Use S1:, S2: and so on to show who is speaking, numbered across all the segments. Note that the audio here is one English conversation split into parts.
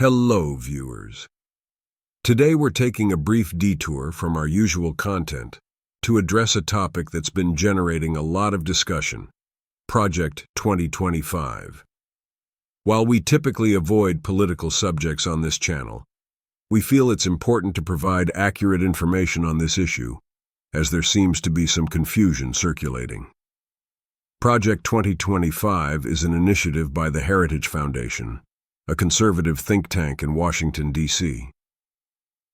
S1: Hello, viewers. Today we're taking a brief detour from our usual content to address a topic that's been generating a lot of discussion, Project 2025. While we typically avoid political subjects on this channel, we feel it's important to provide accurate information on this issue, as there seems to be some confusion circulating. Project 2025 is an initiative by the Heritage Foundation, a conservative think tank in Washington, D.C.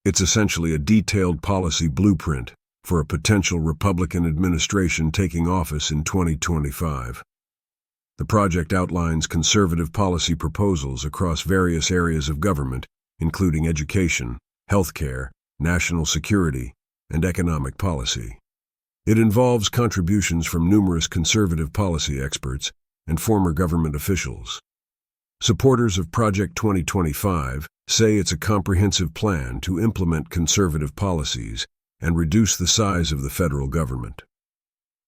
S1: It's essentially a detailed policy blueprint for a potential Republican administration taking office in 2025. The project outlines conservative policy proposals across various areas of government, including education, healthcare, national security, and economic policy. It involves contributions from numerous conservative policy experts and former government officials. Supporters of Project 2025 say it's a comprehensive plan to implement conservative policies and reduce the size of the federal government.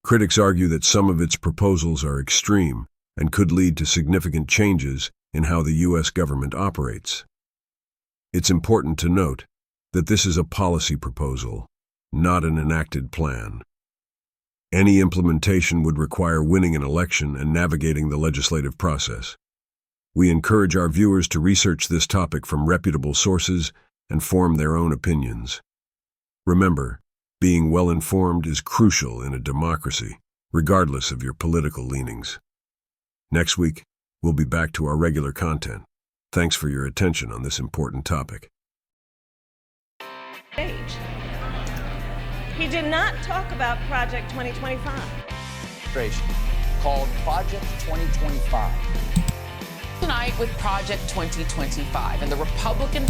S1: Critics argue that some of its proposals are extreme and could lead to significant changes in how the U.S. government operates. It's important to note that this is a policy proposal, not an enacted plan. Any implementation would require winning an election and navigating the legislative process. We encourage our viewers to research this topic from reputable sources and form their own opinions. Remember, being well-informed is crucial in a democracy, regardless of your political leanings. Next week, we'll be back to our regular content. Thanks for your attention on this important topic.
S2: He did not talk about Project 2025.
S3: Called Project 2025.
S4: Tonight with Project 2025 and the Republican.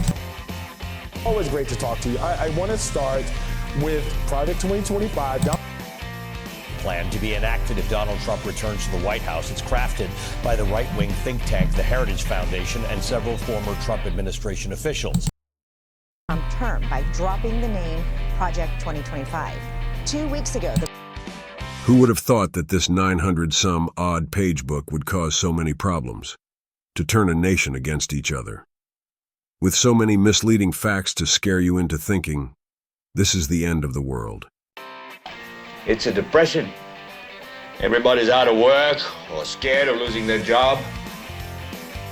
S5: Always great to talk to you. I want to start with Project 2025.
S6: Plan to be enacted if Donald Trump returns to the White House. It's crafted by the right-wing think tank, the Heritage Foundation, and several former Trump administration officials.
S7: Term by dropping the name Project 2025. 2 weeks ago,
S1: Who would have thought that this 900-some-odd page book would cause so many problems? To turn a nation against each other. With so many misleading facts to scare you into thinking, this is the end of the world.
S8: It's a depression. Everybody's out of work or scared of losing their job.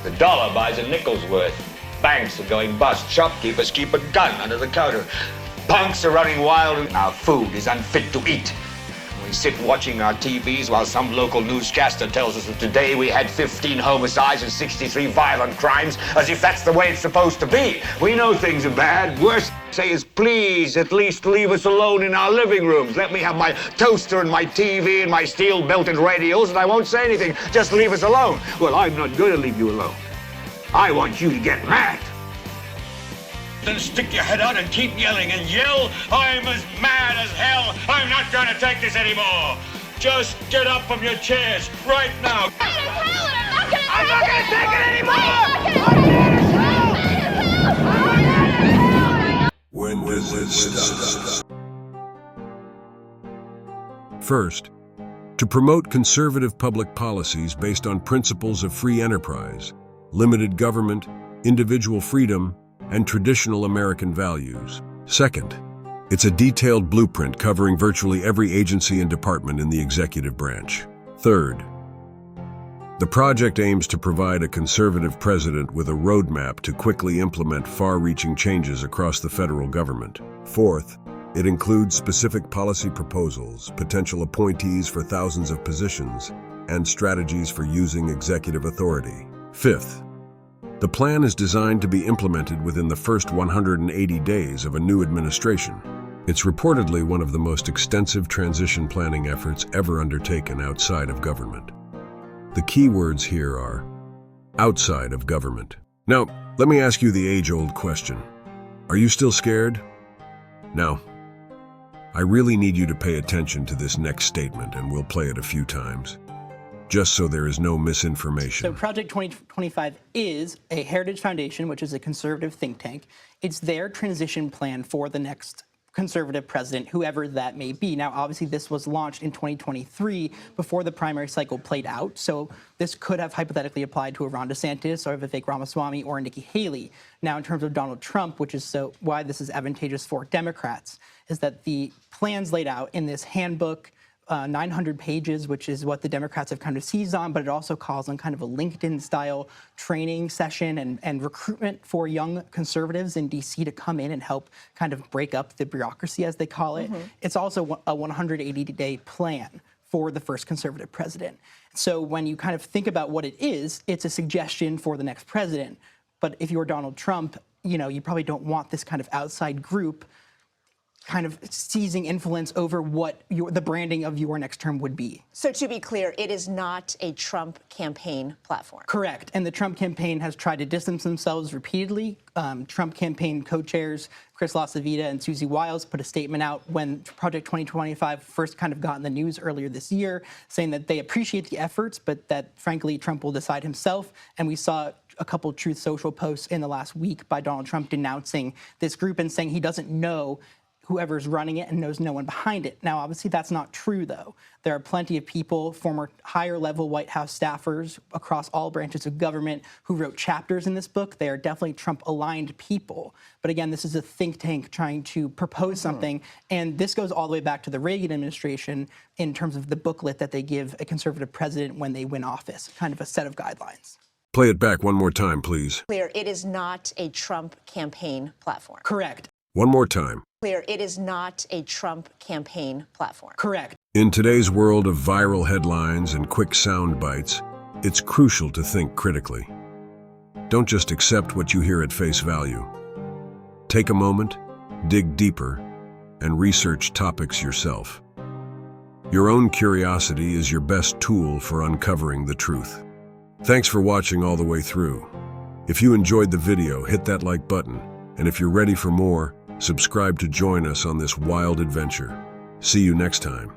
S8: The dollar buys a nickel's worth. Banks are going bust. Shopkeepers keep a gun under the counter. Punks are running wild. Our food is unfit to eat. We sit watching our TVs while some local newscaster tells us that today we had 15 homicides and 63 violent crimes, as if that's the way it's supposed to be. We know things are bad. Worst say is, please, at least leave us alone in our living rooms. Let me have my toaster and my TV and my steel-belted radios, and I won't say anything. Just leave us alone. Well, I'm not going to leave you alone. I want you to get mad. Then stick your head out and keep yelling and yell, I'm as mad as hell. I'm not going to take this anymore. Just get up from your chairs right now. I'm not going to take it anymore.
S1: When will it stop? First, to promote conservative public policies based on principles of free enterprise, limited government, individual freedom, and traditional American values. Second, it's a detailed blueprint covering virtually every agency and department in the executive branch. Third, the project aims to provide a conservative president with a roadmap to quickly implement far-reaching changes across the federal government. Fourth, it includes specific policy proposals, potential appointees for thousands of positions, and strategies for using executive authority. Fifth, the plan is designed to be implemented within the first 180 days of a new administration. It's reportedly one of the most extensive transition planning efforts ever undertaken outside of government. The key words here are outside of government. Now, let me ask you the age-old question. Are you still scared? Now, I really need you to pay attention to this next statement, and we'll play it a few times, just so there is no misinformation.
S9: So Project 2025 is a Heritage Foundation, which is a conservative think tank. It's their transition plan for the next conservative president, whoever that may be. Now, obviously, this was launched in 2023 before the primary cycle played out. So this could have hypothetically applied to a Ron DeSantis or Vivek Ramaswamy or Nikki Haley. Now, in terms of Donald Trump, which is why this is advantageous for Democrats, is that the plans laid out in this handbook, 900 pages, which is what the Democrats have kind of seized on, but it also calls on kind of a LinkedIn-style training session and recruitment for young conservatives in D.C. to come in and help kind of break up the bureaucracy, as they call it. It's also a 180-day plan for the first conservative president. So when you kind of think about what it is, it's a suggestion for the next president. But if you're Donald Trump, you probably don't want this kind of outside group kind of seizing influence over what the branding of your next term would be.
S7: So to be clear, it is not a Trump campaign platform.
S9: Correct. And the Trump campaign has tried to distance themselves repeatedly. Trump campaign co-chairs Chris LaCivita and Susie Wiles put a statement out when Project 2025 first kind of got in the news earlier this year, saying that they appreciate the efforts, but that, frankly, Trump will decide himself. And we saw a couple Truth Social posts in the last week by Donald Trump denouncing this group and saying he doesn't know whoever's running it and knows no one behind it. Now, obviously, that's not true, though. There are plenty of people, former higher-level White House staffers across all branches of government who wrote chapters in this book. They are definitely Trump-aligned people. But again, this is a think tank trying to propose something, and this goes all the way back to the Reagan administration in terms of the booklet that they give a conservative president when they win office, kind of a set of guidelines.
S1: Play it back one more time, please.
S7: Clear, it is not a Trump campaign platform.
S9: Correct.
S1: One more time.
S7: Clear, it is not a Trump campaign platform.
S9: Correct.
S1: In today's world of viral headlines and quick sound bites, it's crucial to think critically. Don't just accept what you hear at face value. Take a moment, dig deeper, and research topics yourself. Your own curiosity is your best tool for uncovering the truth. Thanks for watching all the way through. If you enjoyed the video, hit that like button, and if you're ready for more, subscribe to join us on this wild adventure. See you next time.